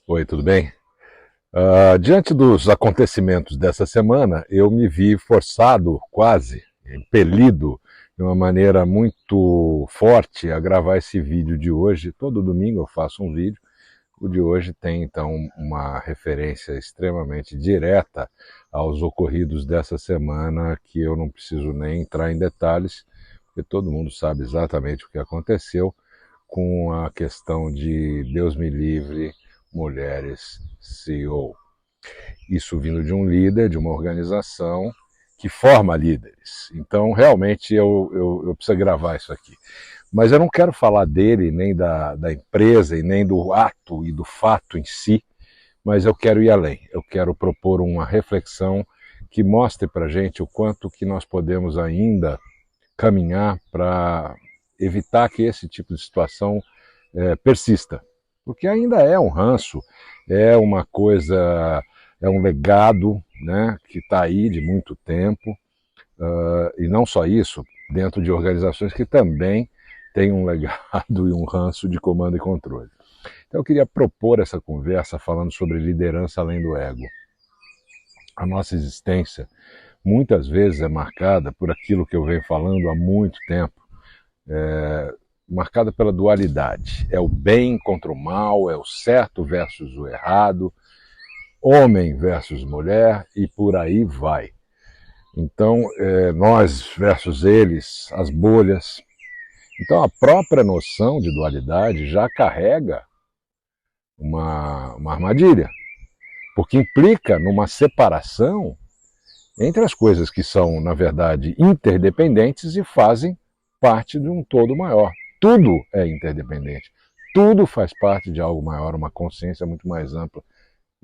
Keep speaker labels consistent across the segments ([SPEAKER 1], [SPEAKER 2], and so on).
[SPEAKER 1] Oi, tudo bem? Diante dos acontecimentos dessa semana, eu me vi forçado, quase, impelido, de uma maneira muito forte a gravar esse vídeo de hoje. Todo domingo eu faço um vídeo. O de hoje tem, então, uma referência extremamente direta aos ocorridos dessa semana, que eu não preciso nem entrar em detalhes, porque todo mundo sabe exatamente o que aconteceu com a questão de Deus me livre, mulheres CEO. Isso vindo de um líder, de uma organização que forma líderes. Então, realmente, eu preciso gravar isso aqui. Mas eu não quero falar dele, nem da empresa, e nem do ato e do fato em si, mas eu quero ir além. Eu quero propor uma reflexão que mostre para a gente o quanto que nós podemos ainda caminhar para evitar que esse tipo de situação persista. Porque ainda é um ranço, é uma coisa, é um legado, né, que está aí de muito tempo, e não só isso, dentro de organizações que também têm um legado e um ranço de comando e controle. Então eu queria propor essa conversa falando sobre liderança além do ego. A nossa existência muitas vezes é marcada por aquilo que eu venho falando há muito tempo, marcada pela dualidade. É o bem contra o mal, é o certo versus o errado, homem versus mulher e por aí vai. Então, nós versus eles, as bolhas. Então, a própria noção de dualidade já carrega uma armadilha, porque implica numa separação entre as coisas que são, na verdade, interdependentes e fazem parte de um todo maior. Tudo é interdependente. Tudo faz parte de algo maior, uma consciência muito mais ampla.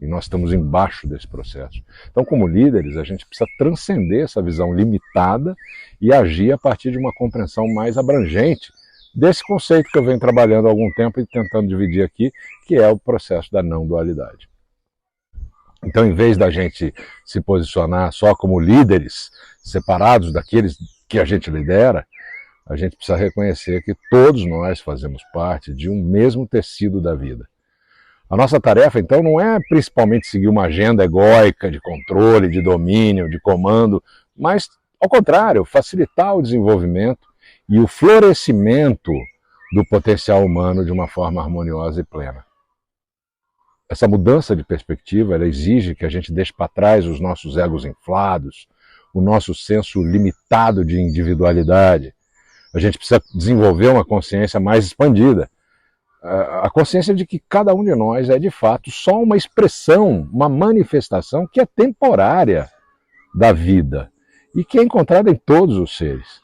[SPEAKER 1] E nós estamos embaixo desse processo. Então, como líderes, a gente precisa transcender essa visão limitada e agir a partir de uma compreensão mais abrangente desse conceito que eu venho trabalhando há algum tempo e tentando dividir aqui, que é o processo da não dualidade. Então, em vez da gente se posicionar só como líderes, separados daqueles que a gente lidera, a gente precisa reconhecer que todos nós fazemos parte de um mesmo tecido da vida. A nossa tarefa, então, não é principalmente seguir uma agenda egóica de controle, de domínio, de comando, mas, ao contrário, facilitar o desenvolvimento e o florescimento do potencial humano de uma forma harmoniosa e plena. Essa mudança de perspectiva, ela exige que a gente deixe para trás os nossos egos inflados, o nosso senso limitado de individualidade. A gente precisa desenvolver uma consciência mais expandida. A consciência de que cada um de nós é, de fato, só uma expressão, uma manifestação que é temporária da vida e que é encontrada em todos os seres.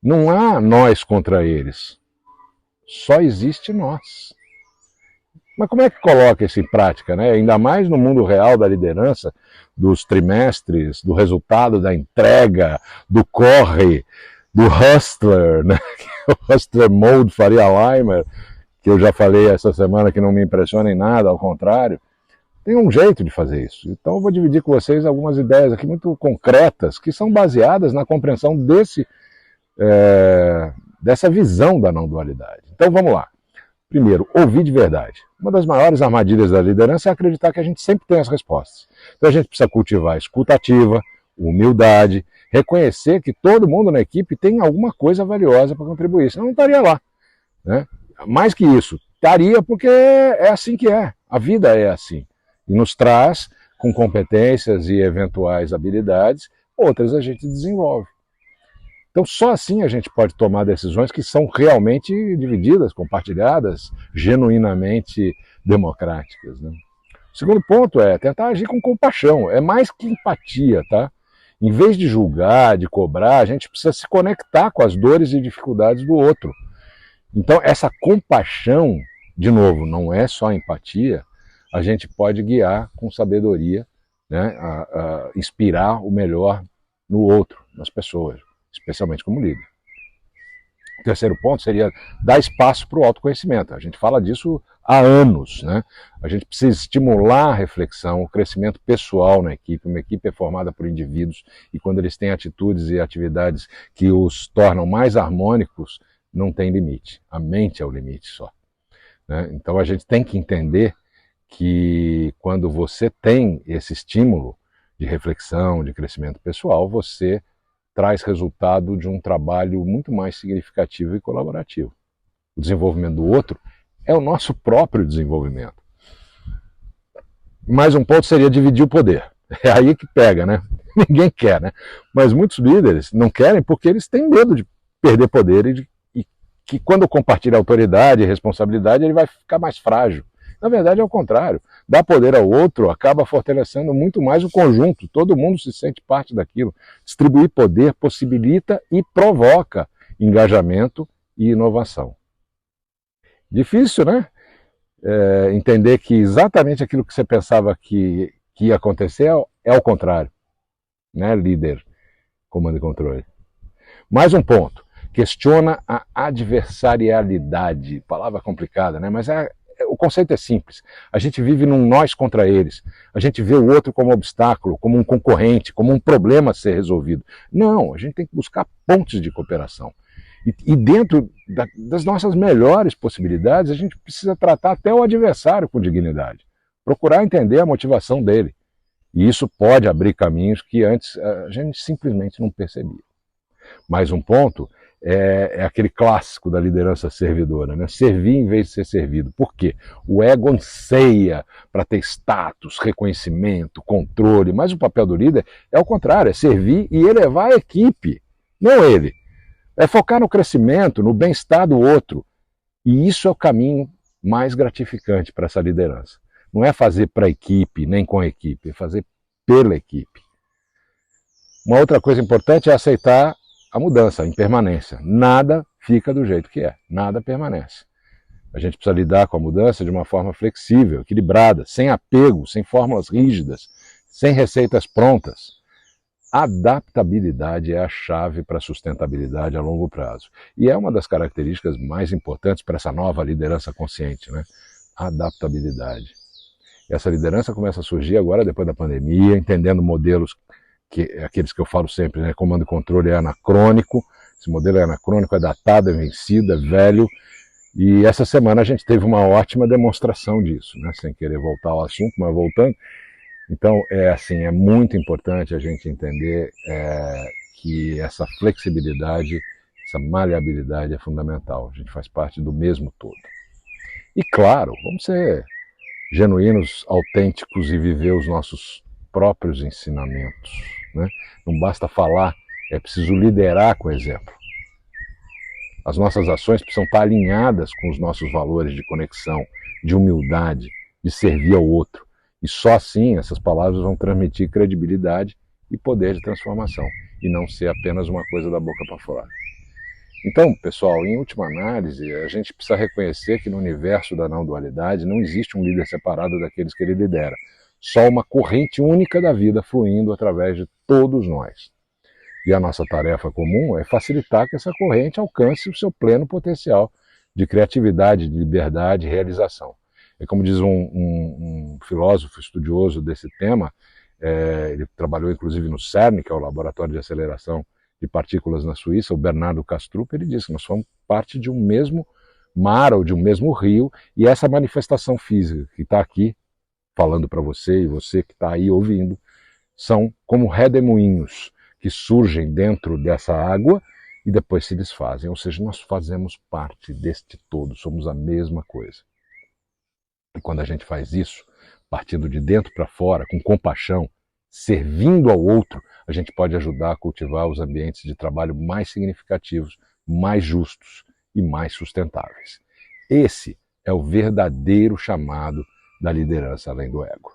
[SPEAKER 1] Não há nós contra eles, só existe nós. Mas como é que coloca isso em prática, né? Ainda mais no mundo real da liderança, dos trimestres, do resultado da entrega, do corre, do hustler, né? O hustler mode Faria Limer, que eu já falei essa semana que não me impressiona em nada, ao contrário. Tem um jeito de fazer isso. Então eu vou dividir com vocês algumas ideias aqui muito concretas, que são baseadas na compreensão dessa visão da não dualidade. Então vamos lá. Primeiro, ouvir de verdade. Uma das maiores armadilhas da liderança é acreditar que a gente sempre tem as respostas. Então a gente precisa cultivar a escuta ativa, humildade, reconhecer que todo mundo na equipe tem alguma coisa valiosa para contribuir, senão não estaria lá, né? Mais que isso, estaria porque é assim que é, a vida é assim. E nos traz, com competências e eventuais habilidades, outras a gente desenvolve. Então só assim a gente pode tomar decisões que são realmente divididas, compartilhadas, genuinamente democráticas, né? O segundo ponto é tentar agir com compaixão, é mais que empatia, tá? Em vez de julgar, de cobrar, a gente precisa se conectar com as dores e dificuldades do outro. Então, essa compaixão, de novo, não é só empatia, a gente pode guiar com sabedoria, né, a inspirar o melhor no outro, nas pessoas, especialmente como líder. O terceiro ponto seria dar espaço para o autoconhecimento. A gente fala disso há anos, né? A gente precisa estimular a reflexão, o crescimento pessoal na equipe. Uma equipe é formada por indivíduos e quando eles têm atitudes e atividades que os tornam mais harmônicos, não tem limite. A mente é o limite só, né? Então a gente tem que entender que quando você tem esse estímulo de reflexão, de crescimento pessoal, você traz resultado de um trabalho muito mais significativo e colaborativo. O desenvolvimento do outro é o nosso próprio desenvolvimento. Mais um ponto seria dividir o poder. É aí que pega, né? Ninguém quer, né? Mas muitos líderes não querem porque eles têm medo de perder poder e que quando compartilha autoridade e responsabilidade ele vai ficar mais frágil. Na verdade é o contrário. Dar poder ao outro acaba fortalecendo muito mais o conjunto. Todo mundo se sente parte daquilo. Distribuir poder possibilita e provoca engajamento e inovação. Difícil, né? Entender que exatamente aquilo que você pensava que ia acontecer é o contrário, né? Líder, comando e controle. Mais um ponto, questiona a adversarialidade, palavra complicada, né? Mas o conceito é simples, a gente vive num nós contra eles, a gente vê o outro como obstáculo, como um concorrente, como um problema a ser resolvido. Não, a gente tem que buscar pontes de cooperação. E dentro das nossas melhores possibilidades, a gente precisa tratar até o adversário com dignidade. Procurar entender a motivação dele. E isso pode abrir caminhos que antes a gente simplesmente não percebia. Mais um ponto é aquele clássico da liderança servidora, né? Servir em vez de ser servido. Por quê? O ego anseia para ter status, reconhecimento, controle, mas o papel do líder é o contrário, é servir e elevar a equipe, não ele. É focar no crescimento, no bem-estar do outro. E isso é o caminho mais gratificante para essa liderança. Não é fazer para a equipe, nem com a equipe, é fazer pela equipe. Uma outra coisa importante é aceitar a mudança, a impermanência. Nada fica do jeito que é, nada permanece. A gente precisa lidar com a mudança de uma forma flexível, equilibrada, sem apego, sem fórmulas rígidas, sem receitas prontas. Adaptabilidade é a chave para a sustentabilidade a longo prazo. E é uma das características mais importantes para essa nova liderança consciente, né? Adaptabilidade. Essa liderança começa a surgir agora, depois da pandemia, entendendo modelos, aqueles que eu falo sempre, né? Comando e controle é anacrônico, esse modelo é anacrônico, é datado, é vencido, é velho, e essa semana a gente teve uma ótima demonstração disso, né? Sem querer voltar ao assunto, mas voltando. Então, é muito importante a gente entender que essa flexibilidade, essa maleabilidade é fundamental. A gente faz parte do mesmo todo. E claro, vamos ser genuínos, autênticos e viver os nossos próprios ensinamentos, né? Não basta falar, é preciso liderar com exemplo. As nossas ações precisam estar alinhadas com os nossos valores de conexão, de humildade, de servir ao outro. E só assim essas palavras vão transmitir credibilidade e poder de transformação, e não ser apenas uma coisa da boca para fora. Então, pessoal, em última análise, a gente precisa reconhecer que no universo da não-dualidade não existe um líder separado daqueles que ele lidera. Só uma corrente única da vida fluindo através de todos nós. E a nossa tarefa comum é facilitar que essa corrente alcance o seu pleno potencial de criatividade, de liberdade e realização. É como diz um filósofo estudioso desse tema, ele trabalhou inclusive no CERN, que é o Laboratório de Aceleração de Partículas na Suíça, o Bernardo Kastrup, ele disse que nós somos parte de um mesmo mar ou de um mesmo rio, e essa manifestação física que está aqui, falando para você e você que está aí ouvindo, são como redemoinhos que surgem dentro dessa água e depois se desfazem, ou seja, nós fazemos parte deste todo, somos a mesma coisa. E quando a gente faz isso, partindo de dentro para fora, com compaixão, servindo ao outro, a gente pode ajudar a cultivar os ambientes de trabalho mais significativos, mais justos e mais sustentáveis. Esse é o verdadeiro chamado da liderança além do ego.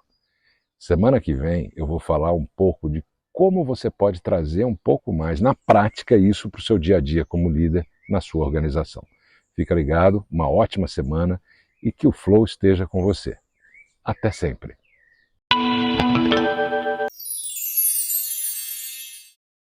[SPEAKER 1] Semana que vem eu vou falar um pouco de como você pode trazer um pouco mais na prática isso para o seu dia a dia como líder na sua organização. Fica ligado, uma ótima semana e que o Flow esteja com você. Até sempre!